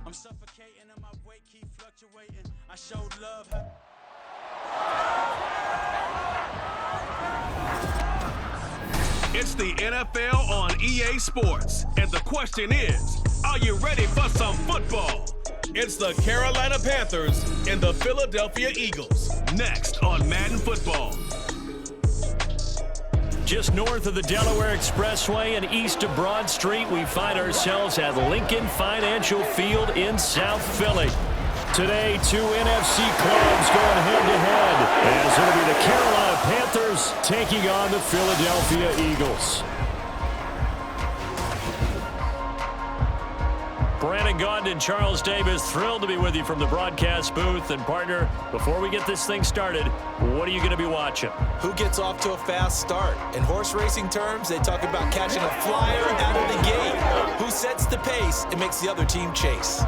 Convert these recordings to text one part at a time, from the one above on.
I'm suffocating and my weight keep fluctuating. I showed love. It's the NFL on EA Sports, and the question is, are you ready for some football? It's the Carolina Panthers and the Philadelphia Eagles, next on Madden Football. Just north of the Delaware Expressway and east of Broad Street, we find ourselves at Lincoln Financial Field in South Philly. Today, two NFC clubs going head-to-head, as it'll be the Carolina Panthers taking on the Philadelphia Eagles. Brandon Gaudin, Charles Davis, thrilled to be with you from the broadcast booth. And partner, before we get this thing started, what are you going to be watching? Who gets off to a fast start? In horse racing terms, they talk about catching a flyer out of the gate. Who sets the pace and makes the other team chase?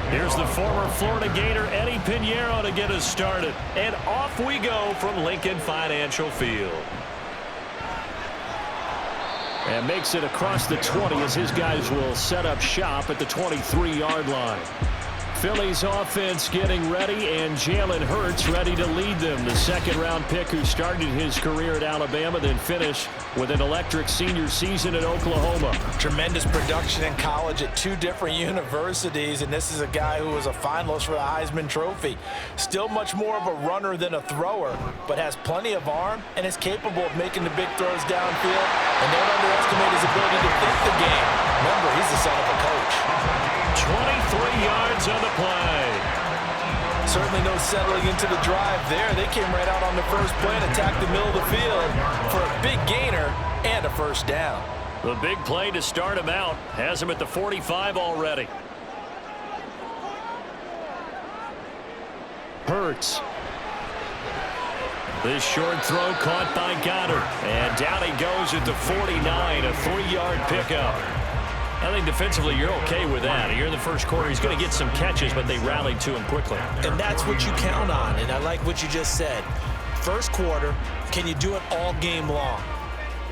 Here's the former Florida Gator, Eddie Pinheiro, to get us started. And off we go from Lincoln Financial Field. And makes it across the 20 as his guys will set up shop at the 23-yard line. Philly's offense getting ready, and Jalen Hurts ready to lead them. The second-round pick who started his career at Alabama, then finished with an electric senior season at Oklahoma. Tremendous production in college at two different universities, and this is a guy who was a finalist for the Heisman Trophy. Still much more of a runner than a thrower, but has plenty of arm and is capable of making the big throws downfield. And don't underestimate his ability to think the game. Remember, he's the son of a coach. 23 yards on the play. Certainly no settling into the drive there. They came right out on the first play and attacked the middle of the field for a big gainer and a first down. The big play to start him out has him at the 45 already. Hurts. This short throw caught by Goddard. And down he goes at the 49, a 3-yard pickup. I think defensively you're okay with that. Here in the first quarter, he's going to get some catches, but they rallied to him quickly. And that's what you count on, and I like what you just said. First quarter, can you do it all game long?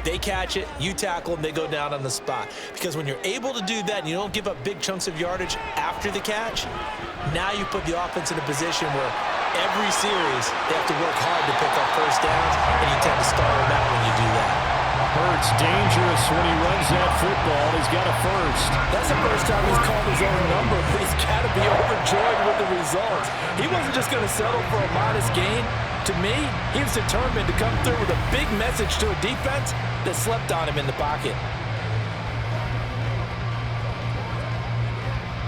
They catch it, you tackle them, they go down on the spot. Because when you're able to do that and you don't give up big chunks of yardage after the catch, now you put the offense in a position where every series they have to work hard to pick up first downs, and you tend to stall them out when you do that. Hurts dangerous when he runs that football. He's got a first. That's the first time he's called his own number, but he's got to be overjoyed with the results. He wasn't just going to settle for a modest gain. To me, he was determined to come through with a big message to a defense that slept on him in the pocket.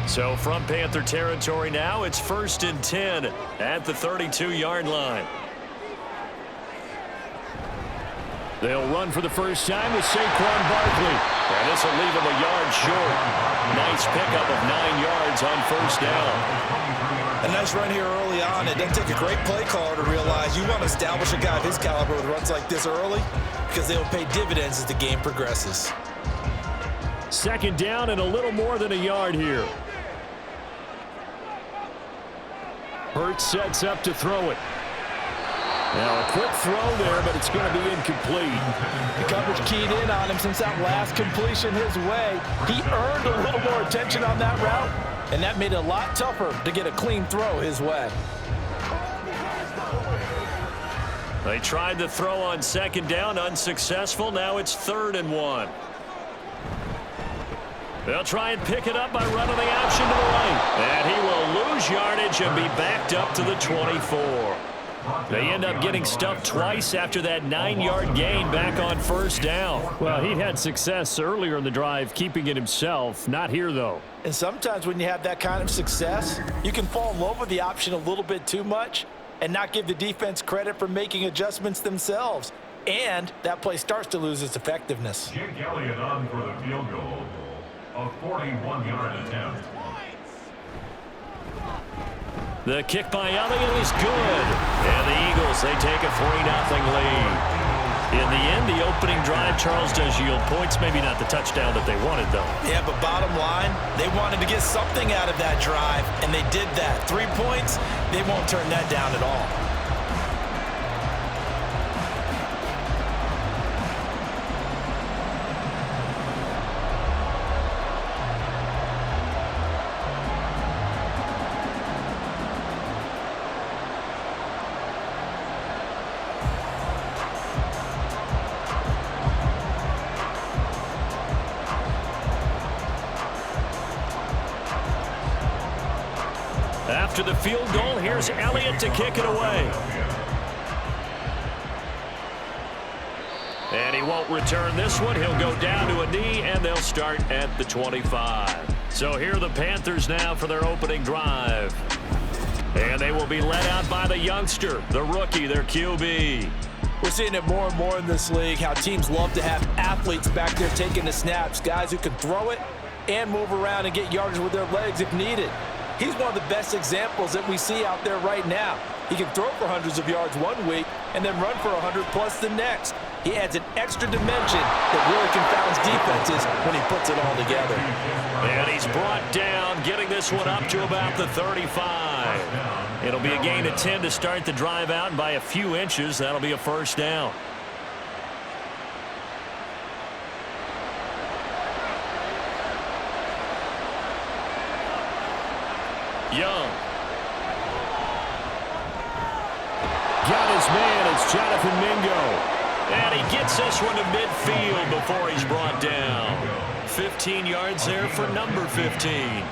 So from Panther territory now, it's 1st and 10 at the 32-yard line. They'll run for the first time with Saquon Barkley. And this will leave him a yard short. Nice pickup of 9 yards on first down. A nice run here early on. It doesn't take a great play caller to realize you want to establish a guy of his caliber with runs like this early because they will pay dividends as the game progresses. Second down and a little more than a yard here. Hurts sets up to throw it. Now a quick throw there, but it's going to be incomplete. The coverage keyed in on him since that last completion his way. He earned a little more attention on that route, and that made it a lot tougher to get a clean throw his way. They tried the throw on second down, unsuccessful. Now it's 3rd and 1. They'll try and pick it up by running the option to the right. And he will lose yardage and be backed up to the 24. They end up getting stuffed twice after that 9-yard gain back on first down. Well, he'd had success earlier in the drive keeping it himself. Not here, though. And sometimes when you have that kind of success, you can fall in love with the option a little bit too much and not give the defense credit for making adjustments themselves. And that play starts to lose its effectiveness. Jake Elliott on for the field goal. A 41-yard attempt. The kick by Elliott is good. And the Eagles, they take a 3-0 lead. In the end, the opening drive, Charles, does yield points. Maybe not the touchdown that they wanted, though. Yeah, but bottom line, they wanted to get something out of that drive, and they did that. 3 points, they won't turn that down at all. After the field goal, here's Elliott to kick it away. And he won't return this one. He'll go down to a knee, and they'll start at the 25. So here are the Panthers now for their opening drive. And they will be led out by the youngster, the rookie, their QB. We're seeing it more and more in this league, how teams love to have athletes back there taking the snaps, guys who can throw it and move around and get yardage with their legs if needed. He's one of the best examples that we see out there right now. He can throw for hundreds of yards one week and then run for 100+ the next. He adds an extra dimension that really confounds defenses when he puts it all together. And he's brought down, getting this one up to about the 35. It'll be a gain of 10 to start the drive out, and by a few inches, that'll be a first down. Young. Got his man. It's Jonathan Mingo. And he gets this one to midfield before he's brought down. 15 yards there for number 15.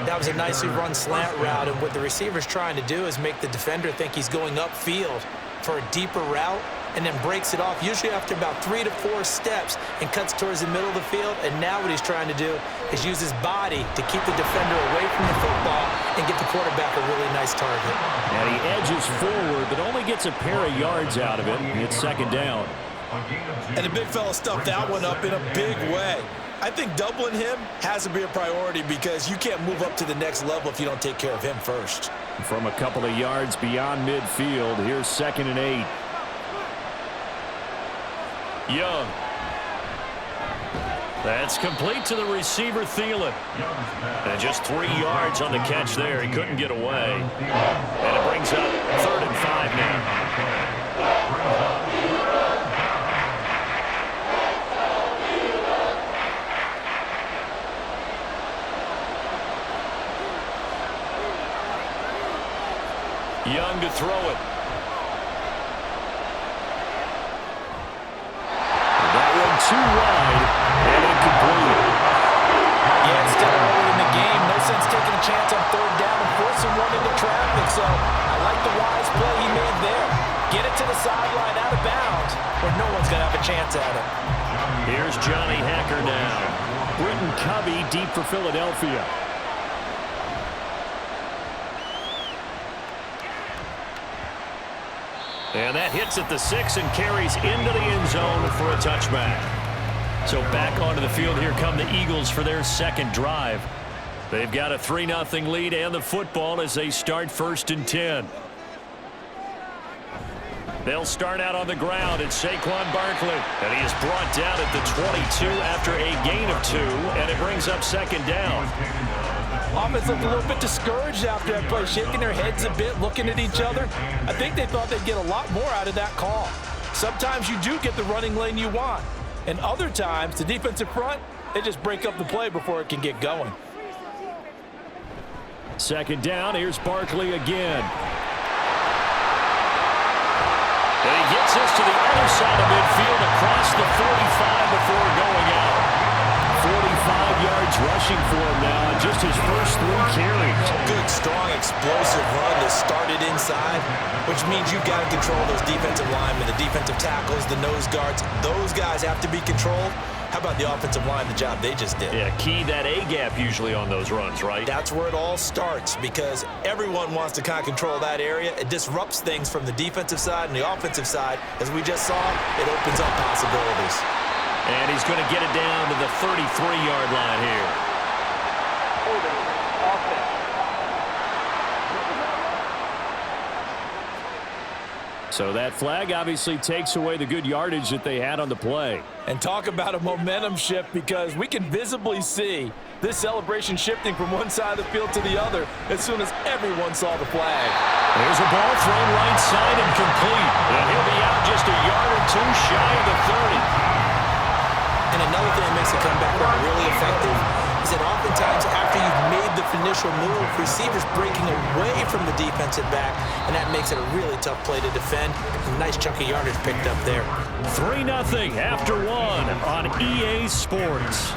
That was a nicely run slant route, and what the receiver's trying to do is make the defender think he's going upfield for a deeper route, and then breaks it off, usually after about 3 to 4 steps, and cuts towards the middle of the field. And now what he's trying to do is use his body to keep the defender away from the football and get the quarterback a really nice target. And he edges forward, but only gets a pair of yards out of it. It's second down. And the big fella stuffed that one up in a big way. I think doubling him has to be a priority because you can't move up to the next level if you don't take care of him first. From a couple of yards beyond midfield, here's 2nd and 8. Young. That's complete to the receiver, Thielen. And just 3 yards on the catch there. He couldn't get away. And it brings up 3rd and 5 now. Young to throw it. That one too wide and incomplete. Yeah, it's still early in the game. No sense taking a chance on 3rd down and forcing one into traffic. So I like the wise play he made there. Get it to the sideline out of bounds where no one's going to have a chance at it. Here's Johnny Hacker now. Britton Covey deep for Philadelphia. And that hits at the 6 and carries into the end zone for a touchback. So back onto the field, here come the Eagles for their second drive. They've got a 3-0 lead and the football as they start 1st and 10. They'll start out on the ground. It's Saquon Barkley. And he is brought down at the 22 after a gain of 2, and it brings up 2nd down. Offense looked a little bit discouraged after that play, shaking their heads a bit, looking at each other. I think they thought they'd get a lot more out of that call. Sometimes you do get the running lane you want, and other times the defensive front, they just break up the play before it can get going. 2nd down, here's Barkley again. And he gets this to the other side of midfield across the 45 before going out. 45 yards rushing for him now on just his first 3 carries. Good, strong, explosive run that started inside, which means you've got to control those defensive linemen, the defensive tackles, the nose guards. Those guys have to be controlled. How about the offensive line, the job they just did? Yeah, key that A-gap usually on those runs, right? That's where it all starts because everyone wants to kind of control that area. It disrupts things from the defensive side and the offensive side. As we just saw, it opens up possibilities. And he's going to get it down to the 33-yard line here. Holding offense. So that flag obviously takes away the good yardage that they had on the play. And talk about a momentum shift because we can visibly see this celebration shifting from one side of the field to the other as soon as everyone saw the flag. There's a ball thrown right side and complete. And he'll be out just a yard or two shy of the 30. And another thing that makes the comeback run really effective is that oftentimes after you've made the initial move, receivers breaking away from the defensive back, and that makes it a really tough play to defend. A nice chunk of yardage picked up there. 3-0 after 1 on EA Sports.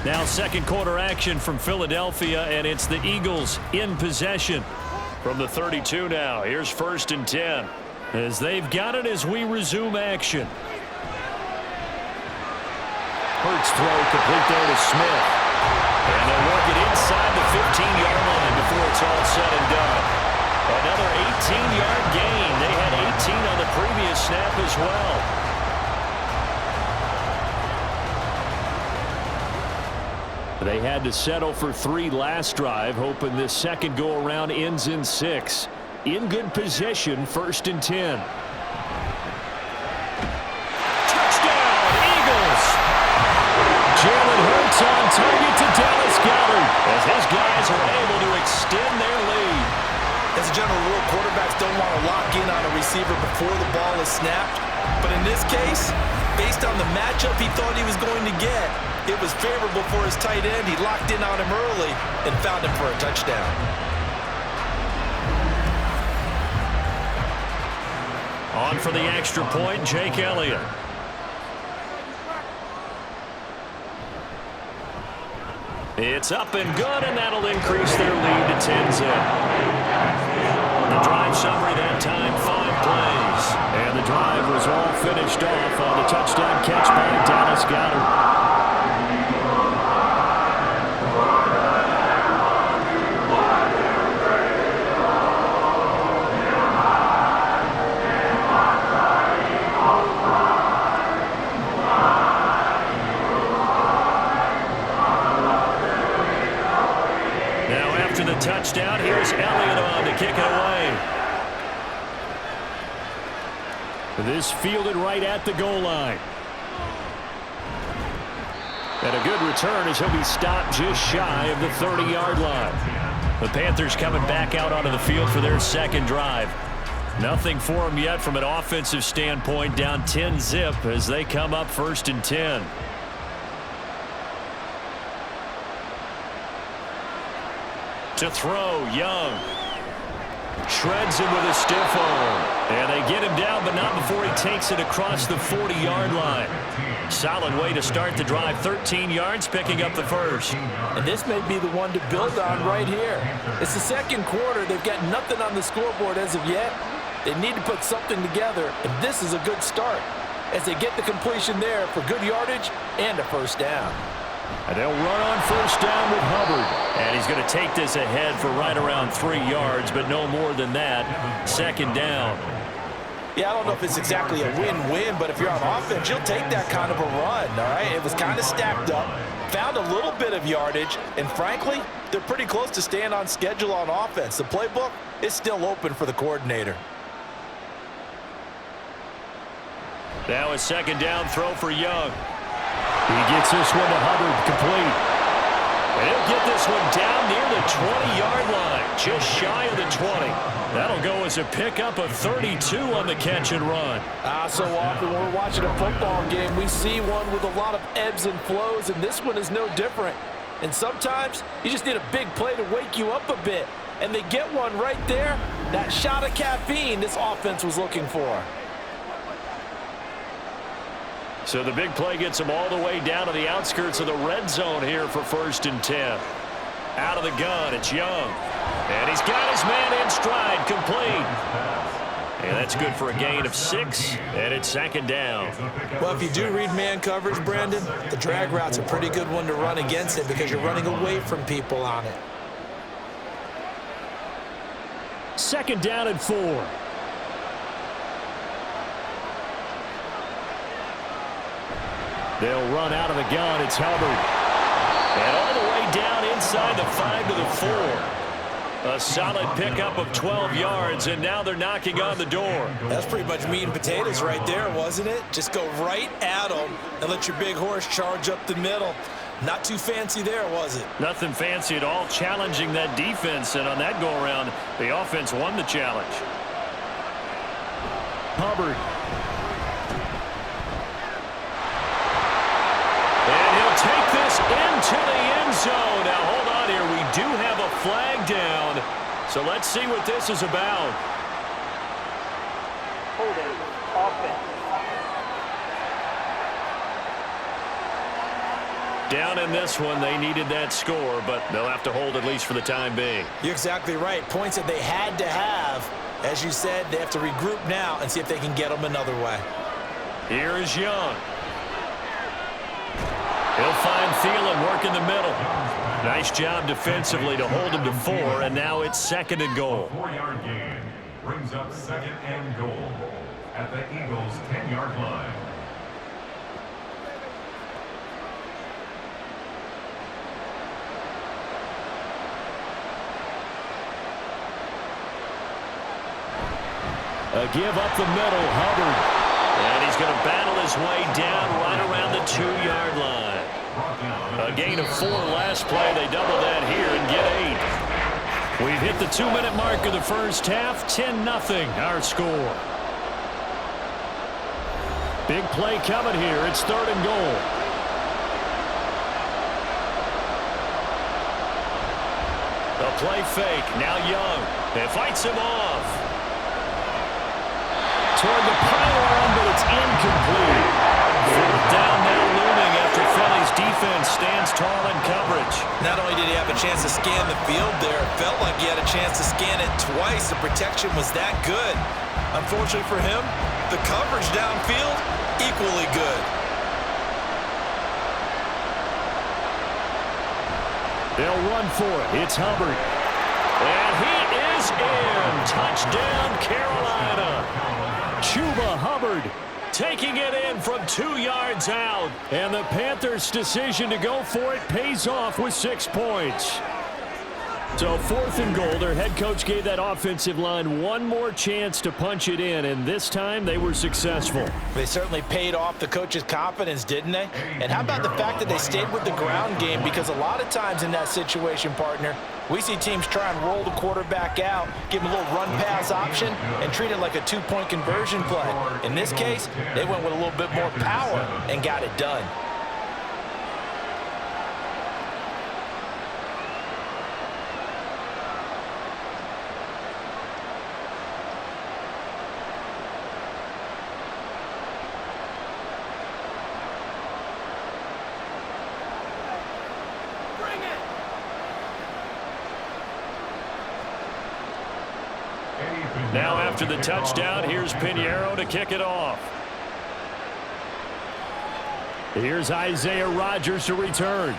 Now second quarter action from Philadelphia, and it's the Eagles in possession. From the 32 now, here's 1st and 10. As they've got it as we resume action. Hurts throw complete there to Smith. And they'll work it inside the 15-yard line before it's all said and done. Another 18-yard gain. They had 18 on the previous snap as well. They had to settle for 3 last drive, hoping this second go-around ends in 6. In good position, 1st and 10. Touchdown, Eagles! Jalen Hurts on target to Dallas Goedert as his guys are able to extend their lead. As a general rule, quarterbacks don't want to lock in on a receiver before the ball is snapped. But in this case, based on the matchup he thought he was going to get, it was favorable for his tight end. He locked in on him early and found him for a touchdown. On for the extra point, Jake Elliott. It's up and good, and that'll increase their lead to 10-zip. The drive summary that time, 5 plays. And the drive was all finished off on the touchdown catch by Dallas Goedert. Touchdown. Here's Elliott on to kick it away. This fielded right at the goal line. And a good return as he'll be stopped just shy of the 30-yard line. The Panthers coming back out onto the field for their second drive. Nothing for them yet from an offensive standpoint, down 10-zip as they come up 1st and 10. To throw, Young. Shreds him with a stiff arm. And they get him down, but not before he takes it across the 40-yard line. Solid way to start the drive. 13 yards, picking up the first. And this may be the one to build on right here. It's the second quarter. They've got nothing on the scoreboard as of yet. They need to put something together, and this is a good start as they get the completion there for good yardage and a first down. And they'll run on first down with Hubbard. And he's going to take this ahead for right around 3 yards, but no more than that. Second down. Yeah, I don't know if it's exactly a win-win, but if you're on offense, you'll take that kind of a run, all right? It was kind of stacked up, found a little bit of yardage, and frankly, they're pretty close to staying on schedule on offense. The playbook is still open for the coordinator. Now a second down throw for Young. He gets this one to Hubbard, complete. And he'll get this one down near the 20-yard line, just shy of the 20. That'll go as a pickup of 32 on the catch and run. So often when we're watching a football game, we see one with a lot of ebbs and flows, and this one is no different. And sometimes you just need a big play to wake you up a bit. And they get one right there, that shot of caffeine this offense was looking for. So the big play gets them all the way down to the outskirts of the red zone here for 1st and 10. Out of the gun, it's Young. And he's got his man in stride, complete. And that's good for a gain of 6, and it's 2nd down. Well, if you do read man coverage, Brandon, the drag route's a pretty good one to run against it because you're running away from people on it. 2nd down and 4. They'll run out of the gun. It's Hubbard. And all the way down inside the 5 to the 4. A solid pickup of 12 yards, and now they're knocking on the door. That's pretty much meat and potatoes right there, wasn't it? Just go right at them and let your big horse charge up the middle. Not too fancy there, was it? Nothing fancy at all, challenging that defense, and on that go-around, the offense won the challenge. Hubbard. And he'll take this into the end zone. Now, hold on here. We do have a flag down, so let's see what this is about. Holding offense. Down in this one, they needed that score, but they'll have to hold at least for the time being. You're exactly right. Points that they had to have. As you said, they have to regroup now and see if they can get them another way. Here is Young. He'll find Thielen work in the middle. Nice job defensively to hold him to 4, and now it's 2nd and goal. A 4-yard gain brings up 2nd and goal at the Eagles' 10-yard line. A give up the middle, Hubbard. And he's going to battle his way down right around the 2-yard line. A gain of 4 last play. They double that here and get 8. We've hit the 2-minute mark of the first half. 10-0 our score. Big play coming here. It's 3rd and goal. A play fake. Now Young. It fights him off. Toward the pylon, but it's incomplete. 4th down now looming after Philly's defense stands tall in coverage. Not only did he have a chance to scan the field there, it felt like he had a chance to scan it twice. The protection was that good. Unfortunately for him, the coverage downfield, equally good. They'll run for it. It's Hubbard. And he is in. Touchdown, Carolina. Chuba Hubbard taking it in from 2 yards out. And the Panthers' decision to go for it pays off with 6 points. So 4th and goal, their head coach gave that offensive line one more chance to punch it in, and this time they were successful. They certainly paid off the coach's confidence, didn't they? And how about the fact that they stayed with the ground game? Because a lot of times in that situation, partner, we see teams try and roll the quarterback out, give him a little run-pass option, and treat it like a 2-point conversion play. In this case, they went with a little bit more power and got it done. Now after the touchdown, here's Pinheiro to kick it off. Here's Isaiah Rodgers to return.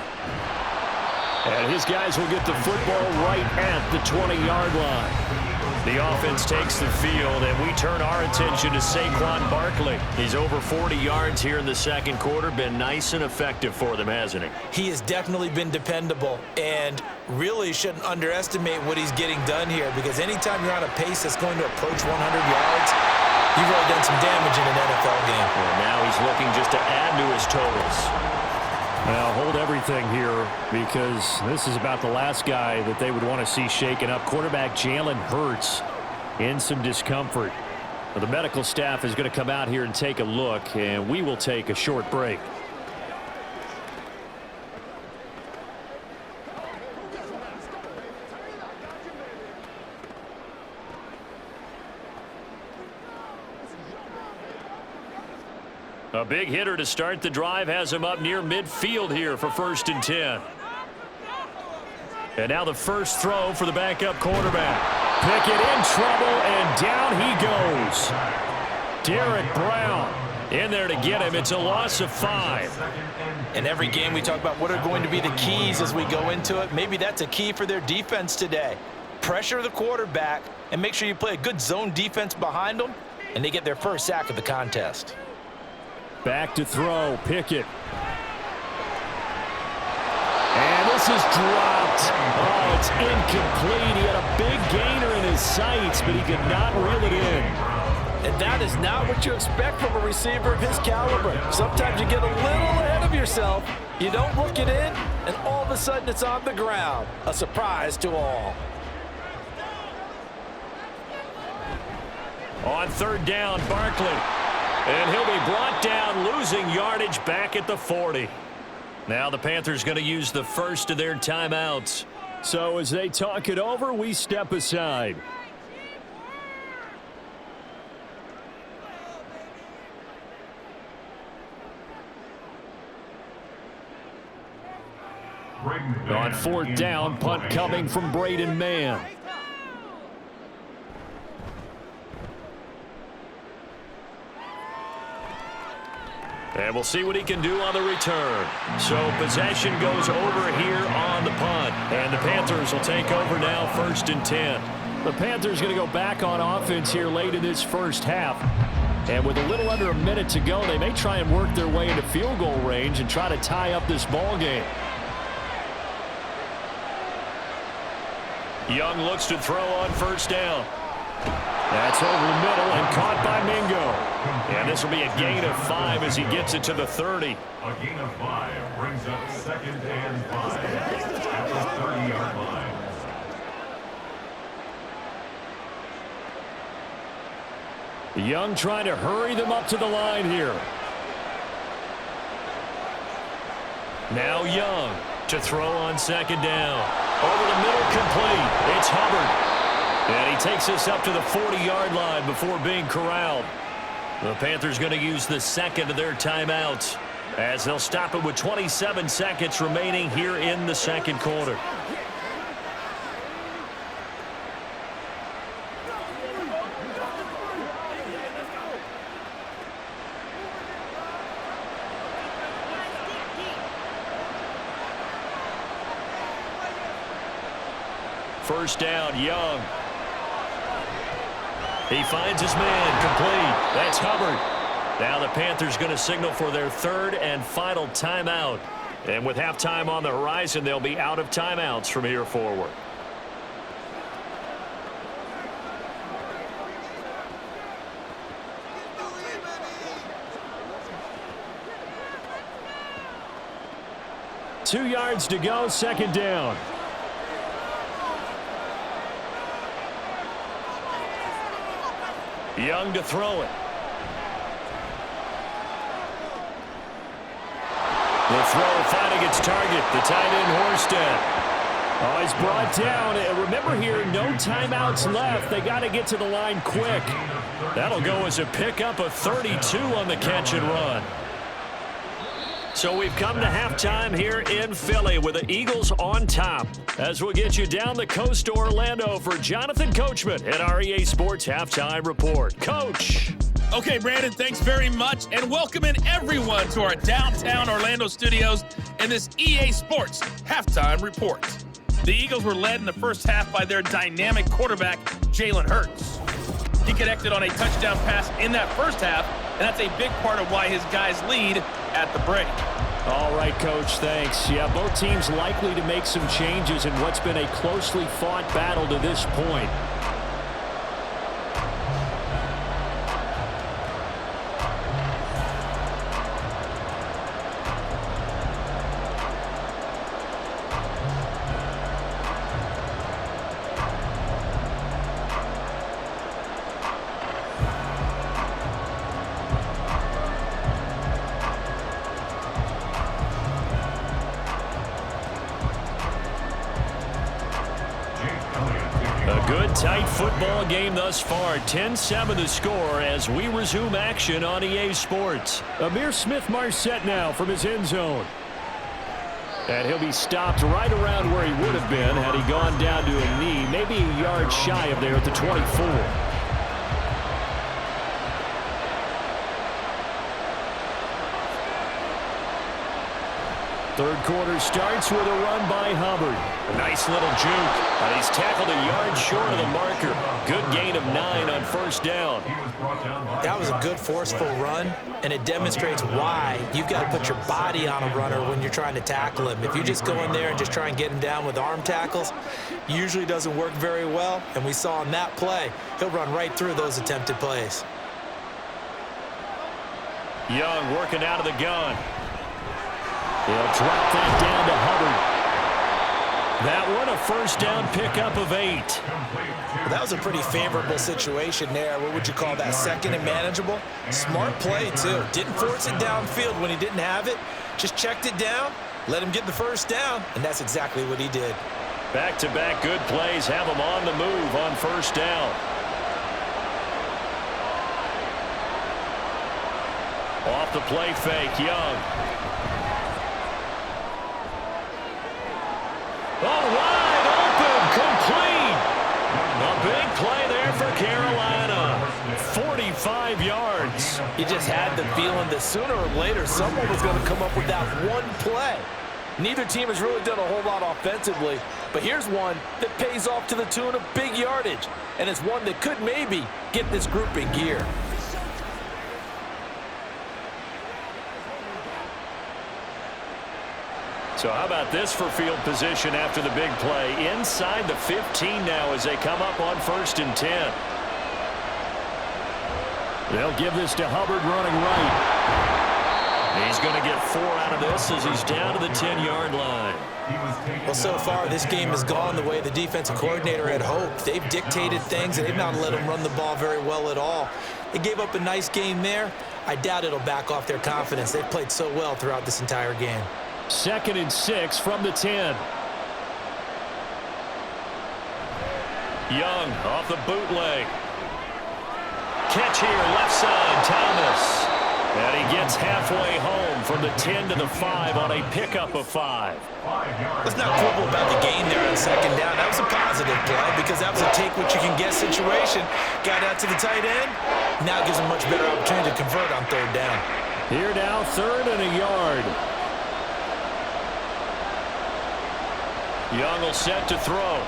And his guys will get the football right at the 20-yard line. The offense takes the field, and we turn our attention to Saquon Barkley. He's over 40 yards here in the second quarter. Been nice and effective for them, hasn't he? He has definitely been dependable, and really shouldn't underestimate what he's getting done here, because anytime you're on a pace that's going to approach 100 yards, you've really done some damage in an NFL game. Well, now he's looking just to add to his totals. Now, hold everything here, because this is about the last guy that they would want to see shaken up. Quarterback Jalen Hurts in some discomfort. Well, the medical staff is going to come out here and take a look, and we will take a short break. A big hitter to start the drive has him up near midfield here for 1st and 10. And now the first throw for the backup quarterback. Pickett in trouble, and down he goes. Derek Brown in there to get him. It's a loss of 5. In every game we talk about what are going to be the keys as we go into it. Maybe that's a key for their defense today. Pressure the quarterback and make sure you play a good zone defense behind them, and they get their first sack of the contest. Back to throw, Pickett. And this is dropped. Oh, it's incomplete. He had a big gainer in his sights, but he could not reel it in. And that is not what you expect from a receiver of his caliber. Sometimes you get a little ahead of yourself, you don't look it in, and all of a sudden it's on the ground. A surprise to all. On 3rd down, Barkley. And he'll be brought down, losing yardage back at the 40. Now the Panthers going to use the first of their timeouts. So as they talk it over, we step aside. On 4th down, punt coming from Braden Mann. And we'll see what he can do on the return. So possession goes over here on the punt. And the Panthers will take over now, 1st and 10. The Panthers going to go back on offense here late in this first half. And with a little under a minute to go, they may try and work their way into field goal range and try to tie up this ball game. Young looks to throw on 1st down. That's over the middle and caught by Mingo. And this will be a gain of 5 as he gets it to the 30. A gain of 5 brings up 2nd and 5 at the 30-yard line. Young trying to hurry them up to the line here. Now Young to throw on 2nd down. Over the middle, complete. It's Hubbard. And he takes us up to the 40-yard line before being corralled. The Panthers going to use the second of their timeouts as they'll stop it with 27 seconds remaining here in the 2nd quarter. First down, Young. He finds his man, complete. That's Hubbard. Now the Panthers going to signal for their 3rd and final timeout. And with halftime on the horizon, they'll be out of timeouts from here forward. Two yards to go, 2nd down. Young to throw it. The throw finding its target, the tight end Horsted. Oh, he's brought down. And remember here, no timeouts left. They got to get to the line quick. That'll go as a pickup of 32 on the catch and run. So we've come to halftime here in Philly with the Eagles on top. As we'll get you down the coast to Orlando for Jonathan Coachman at our EA Sports Halftime Report. Coach. Okay, Brandon, thanks very much, and welcoming everyone to our downtown Orlando studios in this EA Sports Halftime Report. The Eagles were led in the first half by their dynamic quarterback, Jalen Hurts. He connected on a touchdown pass in that first half, and that's a big part of why his guys lead at the break. All right, Coach, thanks. Yeah, both teams likely to make some changes in what's been a closely fought battle to this point. A good, tight football game thus far. 10-7 the score as we resume action on EA Sports. Amir Smith-Marset now from his end zone. And he'll be stopped right around where he would have been had he gone down to a knee, maybe a yard shy of there at the 24. Third quarter starts with a run by Hubbard. A nice little juke. And he's tackled a yard short of the marker. Good gain of 9 on first down. That was a good forceful run, and it demonstrates why you've got to put your body on a runner when you're trying to tackle him. If you just go in there and just try and get him down with arm tackles, usually doesn't work very well, and we saw in that play, he'll run right through those attempted plays. Young working out of the gun. He'll drop that down to Hubbard. That one a first down pickup of 8. Well, that was a pretty favorable situation there. What would you call that? Second and manageable? Smart play, too. Didn't force it downfield when he didn't have it. Just checked it down, let him get the first down, and that's exactly what he did. Back-to-back good plays have him on the move on first down. Off the play fake, Young. Oh, wide open, complete. A big play there for Carolina. 45 yards. You just had the feeling that sooner or later someone was going to come up with that one play. Neither team has really done a whole lot offensively, but here's one that pays off to the tune of big yardage, and it's one that could maybe get this group in gear. So how about this for field position after the big play? Inside the 15 now as they come up on 1st and 10. They'll give this to Hubbard running right. He's going to get 4 out of this as he's down to the 10-yard line. Well, so far this game has gone the way the defensive coordinator had hoped. They've dictated things, and they've not let them run the ball very well at all. They gave up a nice game there. I doubt it'll back off their confidence. They've played so well throughout this entire game. 2nd and 6 from the 10. Young off the bootleg. Catch here, left side, Thomas. And he gets halfway home from the 10 to the 5 on a pickup of 5. Let's not quibble about the gain there on 2nd down. That was a positive play because that was a take-what-you-can-get situation. Got out to the tight end. Now gives him a much better opportunity to convert on 3rd down. Here now, 3rd and a yard. Young will set to throw.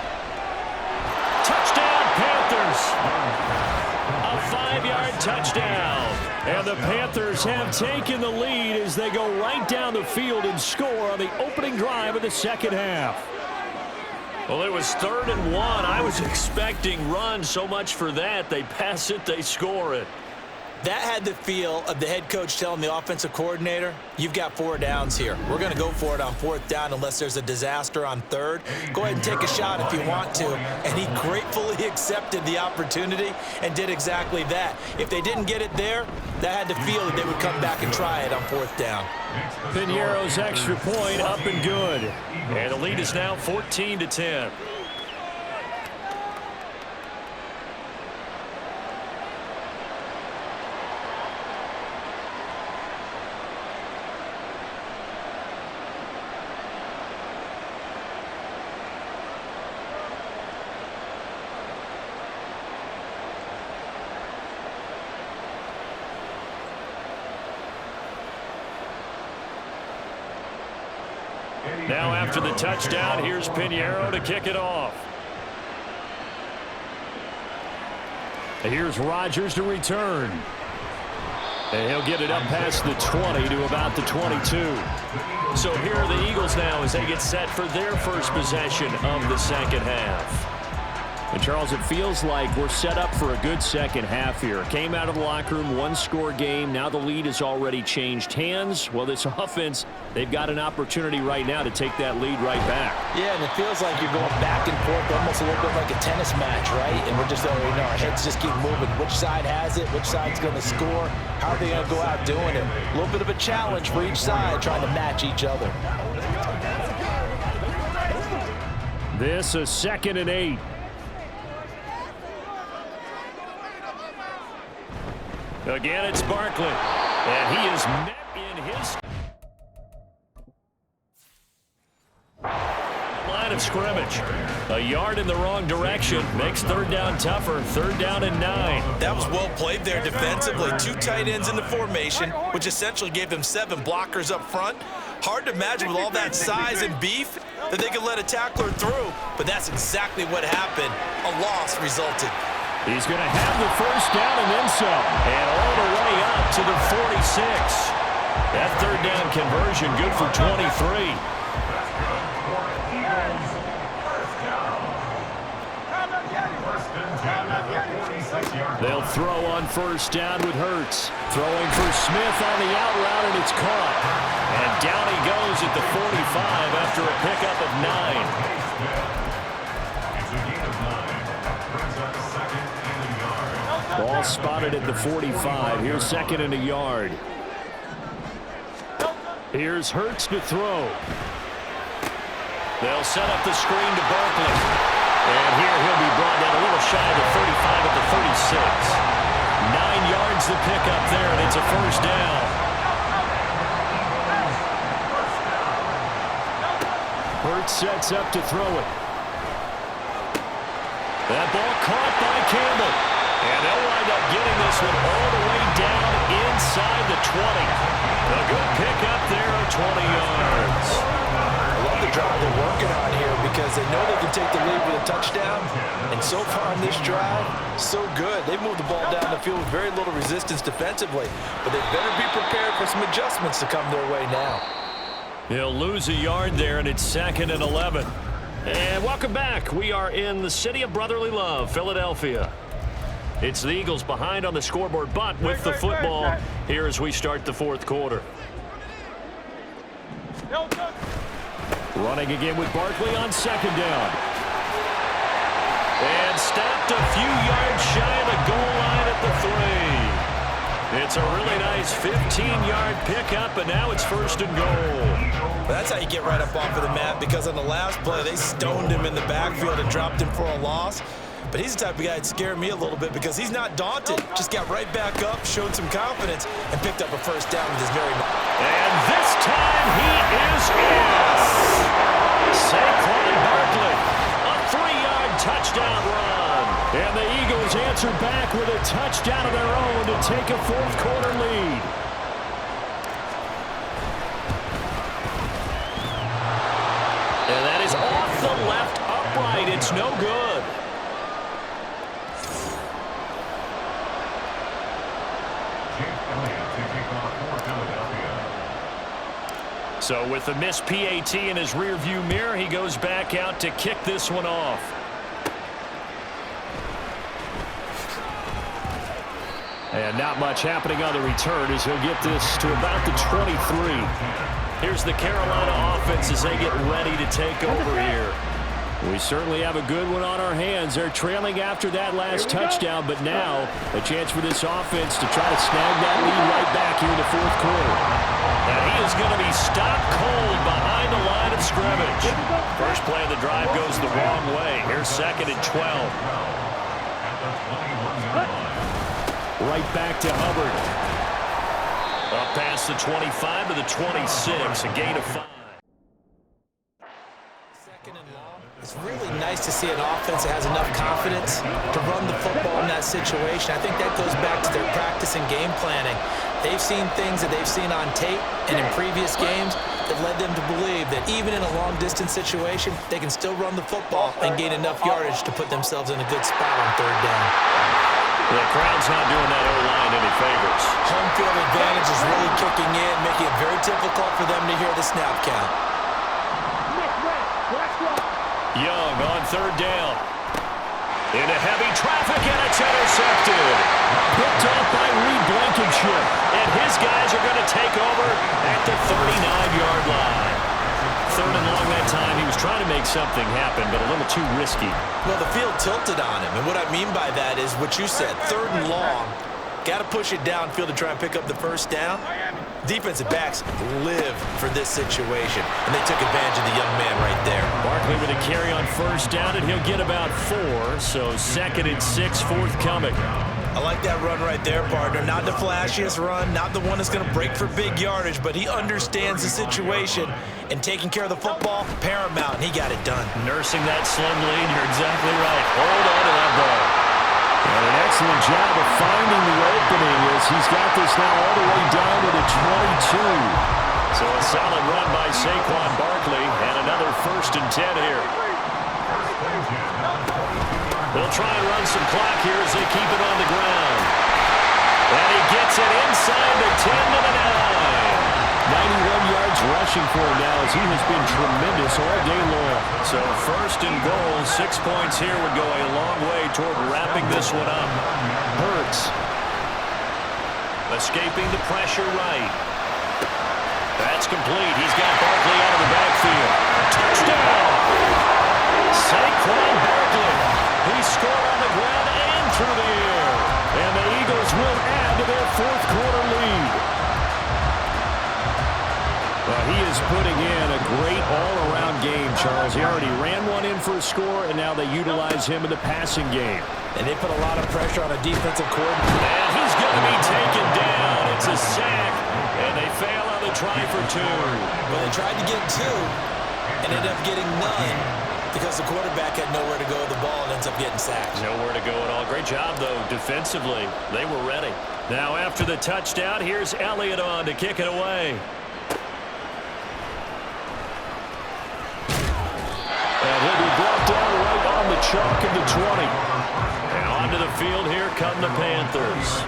Touchdown, Panthers! A 5-yard touchdown. And the Panthers have taken the lead as they go right down the field and score on the opening drive of the second half. Well, it was 3rd and 1. I was expecting run, so much for that. They pass it, they score it. That had the feel of the head coach telling the offensive coordinator, you've got 4 downs here. We're going to go for it on 4th down unless there's a disaster on 3rd. Go ahead and take a shot if you want to. And he gratefully accepted the opportunity and did exactly that. If they didn't get it there, that had the feel that they would come back and try it on 4th down. Piñeiro's extra point up and good. And the lead is now 14-10. Now after the touchdown, here's Piñeiro to kick it off. And here's Rodgers to return. And he'll get it up past the 20 to about the 22. So here are the Eagles now as they get set for their first possession of the second half. And Charles, it feels like we're set up for a good second half here. Came out of the locker room, 1-score game. Now the lead has already changed hands. Well, this offense, they've got an opportunity right now to take that lead right back. Yeah, and it feels like you're going back and forth, almost a little bit like a tennis match, right? And we're just, our heads just keep moving. Which side has it? Which side's going to score? How are they going to go out doing it? A little bit of a challenge for each side, trying to match each other. This a 2nd and 8. Again, it's Barkley. And he is met in his line of scrimmage. A yard in the wrong direction makes third down tougher. Third down and 9. That was well played there defensively. 2 tight ends in the formation, which essentially gave them 7 blockers up front. Hard to imagine with all that size and beef that they could let a tackler through, but that's exactly what happened. A loss resulted. He's going to have the first down and then some. And all the way up to the 46. That third down conversion good for 23. They'll throw on first down with Hurts. Throwing for Smith on the out route, and it's caught. And down he goes at the 45 after a pickup of 9. Ball spotted at the 45. Here's second and a yard. Here's Hurts to throw. They'll set up the screen to Barkley. And here he'll be brought down a little shy of the 35 at the 36. 9 yards to pick up there, and it's a first down. Hurts sets up to throw it. That ball caught by Campbell. And they'll wind up getting this one all the way down inside the 20. A good pickup there of 20 yards. I love the drive they're working on here because they know they can take the lead with a touchdown. And so far in this drive, so good. They moved the ball down the field with very little resistance defensively. But they better be prepared for some adjustments to come their way now. He'll lose a yard there, and it's second and 11. And welcome back. We are in the city of brotherly love, Philadelphia. It's the Eagles behind on the scoreboard, but with the football here as we start the fourth quarter. Running again with Barkley on second down. And stopped a few yards shy of the goal line at the 3. It's a really nice 15-yard pickup, and now it's first and goal. That's how you get right up off of the mat, because on the last play, they stoned him in the backfield and dropped him for a loss. But he's the type of guy that scared me a little bit because he's not daunted. Just got right back up, showed some confidence, and picked up a first down with his very... And this time he is in. Saquon Barkley, a 3-yard touchdown run. And the Eagles answer back with a touchdown of their own to take a fourth quarter lead. And that is off the left upright. It's no good. So with the missed PAT in his rearview mirror, he goes back out to kick this one off. And not much happening on the return as he'll get this to about the 23. Here's the Carolina offense as they get ready to take over here. We certainly have a good one on our hands. They're trailing after that last touchdown, but now a chance for this offense to try to snag that lead right back here in the fourth quarter. And he is going to be stopped cold behind the line of scrimmage. First play of the drive goes the wrong way. Here's second and 12. Right back to Hubbard. Up past the 25 to the 26, a gain of 5. It's really nice to see an offense that has enough confidence to run the football in that situation. I think that goes back to their practice and game planning. They've seen things that they've seen on tape and in previous games that led them to believe that even in a long-distance situation, they can still run the football and gain enough yardage to put themselves in a good spot on third down. The crowd's not doing that O-line any favors. Home field advantage is really kicking in, making it very difficult for them to hear the snap count. Young on third down. Into heavy traffic, and it's intercepted. Picked off by Reed Blankenship. And his guys are going to take over at the 39-yard line. Third and long that time. He was trying to make something happen, but a little too risky. Well, the field tilted on him. And what I mean by that is what you said. Third and long. Got to push it downfield to try and pick up the first down. Defensive backs live for this situation, and they took advantage of the young man right there. Barkley with a carry on first down, and he'll get about 4, so second and 6 forthcoming. I like that run right there, partner. Not the flashiest run, not the one that's going to break for big yardage, but he understands the situation, and taking care of the football, paramount, and he got it done. Nursing that slim lead, you're exactly right. Hold on to that ball. And an excellent job of finding the opening as he's got this now all the way down to the 22. So a solid run by Saquon Barkley, and another 1st and 10 here. They'll try and run some clock here as they keep it on the ground. And he gets it inside the 10 to the 9. 91 yards rushing for him now as he has been tremendous all day long. So 1st and goal, 6 points here would go a long way toward wrapping this one up. Hurts. Escaping the pressure right. That's complete. He's got Barkley out of the backfield. Touchdown! Saquon Barkley. He scored on the ground and through the air. And the Eagles will add to their 4th quarter lead. Well, he is putting in a great all-around game, Charles. He already ran one in for a score, and now they utilize him in the passing game. And they put a lot of pressure on a defensive coordinator. And he's going to be taken down. It's a sack, and they fail on the try for 2. Well, they tried to get 2 and ended up getting none because the quarterback had nowhere to go with the ball and ends up getting sacked. Nowhere to go at all. Great job, though, defensively. They were ready. Now, after the touchdown, here's Elliott on to kick it away. And he'll be brought down right on the chalk of the 20. And onto the field here come the Panthers.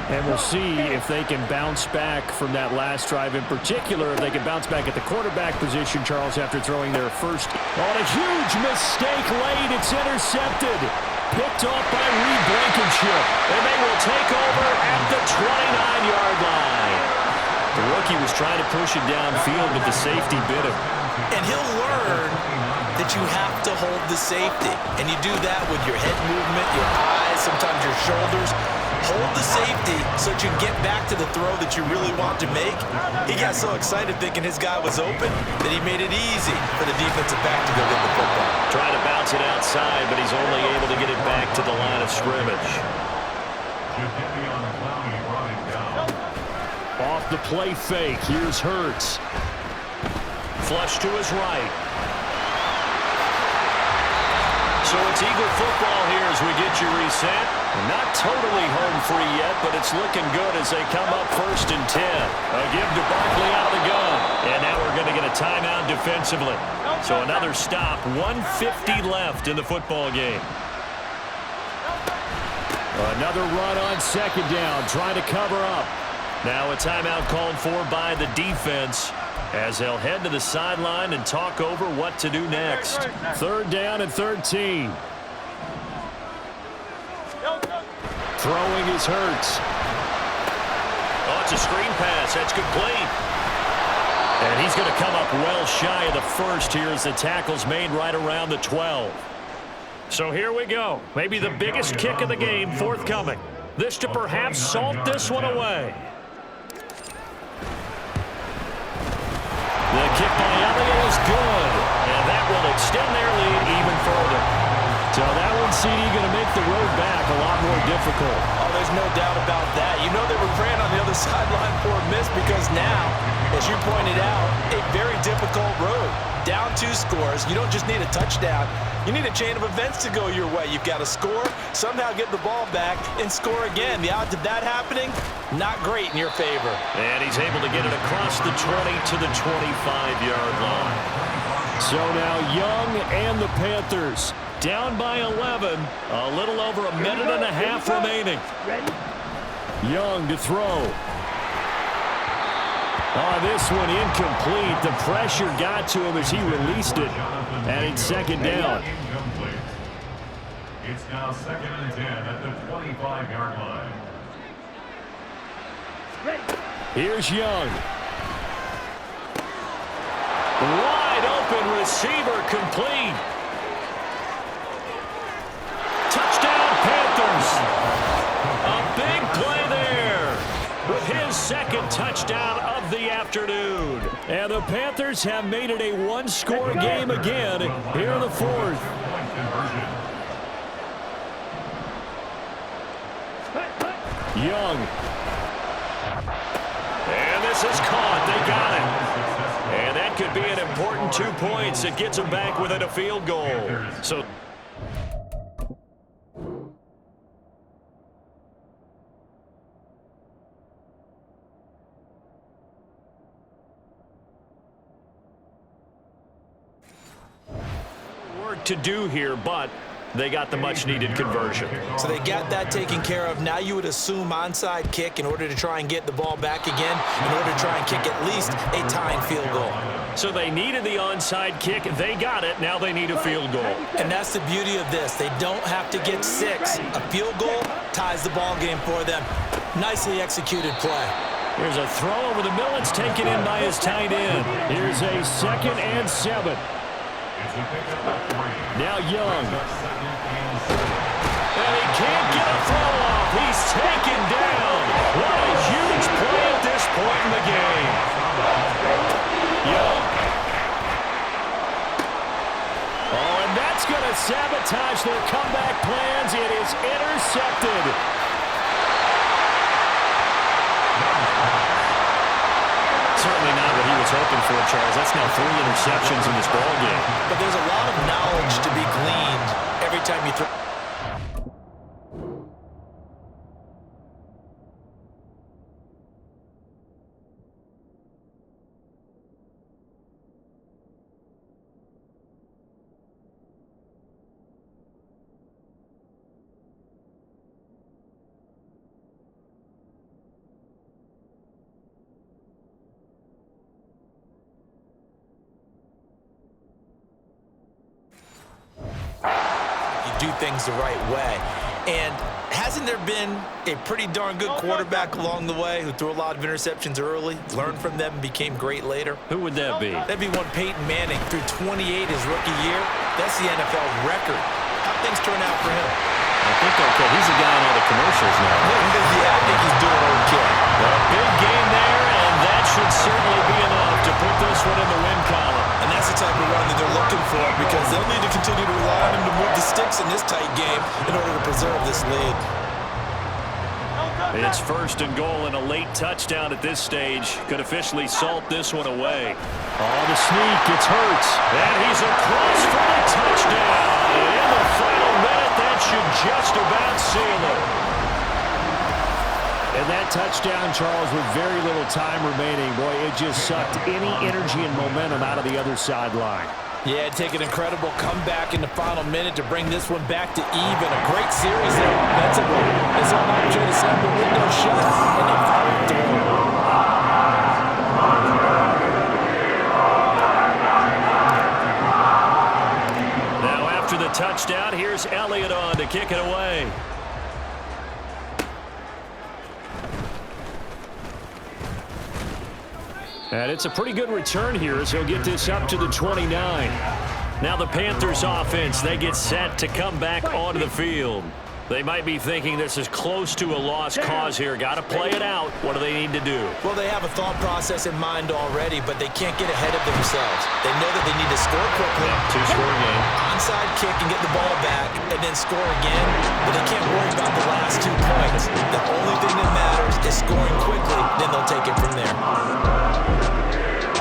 And we'll see if they can bounce back from that last drive. In particular, if they can bounce back at the quarterback position, Charles, after throwing their first. On a huge mistake late. It's intercepted. Picked off by Reed Blankenship. And they will take over at the 29-yard line. The rookie was trying to push it downfield, but the safety bit him. And he'll learn that you have to hold the safety. And you do that with your head movement, your eyes, sometimes your shoulders. Hold the safety so that you can get back to the throw that you really want to make. He got so excited thinking his guy was open that he made it easy for the defensive back to go get the football. Trying to bounce it outside, but he's only able to get it back to the line of scrimmage. Off the play fake, here's Hurts. Flush to his right. So it's Eagle football here as we get you reset. Not totally home free yet, but it's looking good as they come up 1st and 10. A give to Barkley out of the gun. And now we're going to get a timeout defensively. So another stop, 1:50 left in the football game. Another run on 2nd down, trying to cover up. Now a timeout called for by the defense as they'll head to the sideline and talk over what to do next. 3rd down and 13. Throwing is Hurts. Oh, it's a screen pass. That's complete. And he's going to come up well shy of the 1st here as the tackle's made right around the 12. So here we go. Maybe the biggest kick of the game forthcoming. This to perhaps salt this one away. The kick by Elliott is good. And that will extend their lead even further. So that one, CD, going to make the road back a lot more difficult. Oh, there's no doubt about that. You know they were praying on the other sideline for a miss because now, as you pointed out, a very difficult road. Down 2 scores. You don't just need a touchdown. You need a chain of events to go your way. You've got to score, somehow get the ball back, and score again. The odds of that happening, not great in your favor. And he's able to get it across the 20 to the 25-yard line. So now Young and the Panthers down by 11, a little over a minute and a half remaining. Young to throw. Oh, this one incomplete. The pressure got to him as he released it. And it's 2nd down. It's now 2nd and 10 at the 25-yard line. Here's Young. Wide open receiver complete. Touchdown Panthers. A big play there with his 2nd touchdown of the afternoon. And the Panthers have made it a 1-score game again here in the 4th. Young. And this is caught. They got it. And that could be an important 2 points. It gets them back within a field goal. So work to do here, but they got the much-needed conversion. So they got that taken care of. Now you would assume onside kick in order to try and get the ball back again, in order to try and kick at least a tying field goal. So they needed the onside kick. They got it. Now they need a field goal. And that's the beauty of this. They don't have to get 6. A field goal ties the ball game for them. Nicely executed play. Here's a throw over the middle. It's taken in by his tight end. Here's a 2nd and 7. Now Young. And he can't get a throw off. He's taken down. What a huge play at this point in the game. Young. Oh, and that's going to sabotage their comeback plans. It is intercepted. Certainly not what he was hoping for, Charles. That's now 3 interceptions in this ball game. But there's a lot of knowledge to be gleaned every time you throw. Do things the right way. And hasn't there been a pretty darn good quarterback along the way who threw a lot of interceptions early, learned from them, and became great later? Who would that be? That'd be one Peyton Manning, threw 28 his rookie year. That's the NFL record. How'd things turn out for him? I think okay. He's a guy in all the commercials now. Yeah, I think he's doing okay. A big game there, and that should certainly be enough to put this one in the win column. And that's the type of run that they're looking for, because they'll need to continue to rely on him to move the sticks in this tight game in order to preserve this lead. It's 1st and goal, and a late touchdown at this stage could officially salt this one away. Oh, the sneak, it's Hurts. And he's across for the touchdown. And in the final minute, that should just about seal it. And that touchdown, Charles, with very little time remaining, boy, it just sucked any energy and momentum out of the other sideline. Yeah, take an incredible comeback in the final minute to bring this one back to even. A great series there offensively. They saw an opportunity to slam the window shut, and they followed through. Now after the touchdown, here's Elliott on to kick it away. And it's a pretty good return here as he'll get this up to the 29. Now the Panthers offense, they get set to come back onto the field. They might be thinking this is close to a lost cause here. Got to play it out. What do they need to do? Well, they have a thought process in mind already, but they can't get ahead of themselves. They know that they need to score quickly. Two-score game. Onside kick and get the ball back, and then score again. But they can't worry about the last 2 points. The only thing that matters is scoring quickly, then they'll take it from there.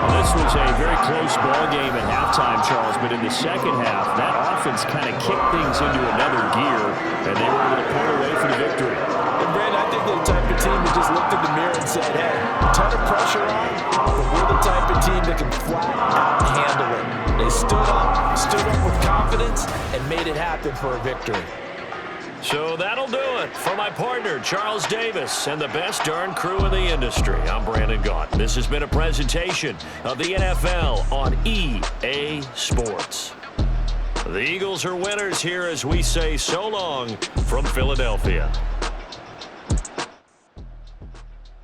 This was a very close ball game at halftime, Charles, but in the second half, that offense kind of kicked things into another gear, and they were able to pull away for the victory. And, Brandon, I think they're the type of team that just looked in the mirror and said, hey, a ton of pressure on, but we're the type of team that can flat out handle it. They stood up with confidence, and made it happen for a victory. So that'll do it. For my partner, Charles Davis, and the best darn crew in the industry, I'm Brandon Gaunt. This has been a presentation of the NFL on EA Sports. The Eagles are winners here as we say so long from Philadelphia.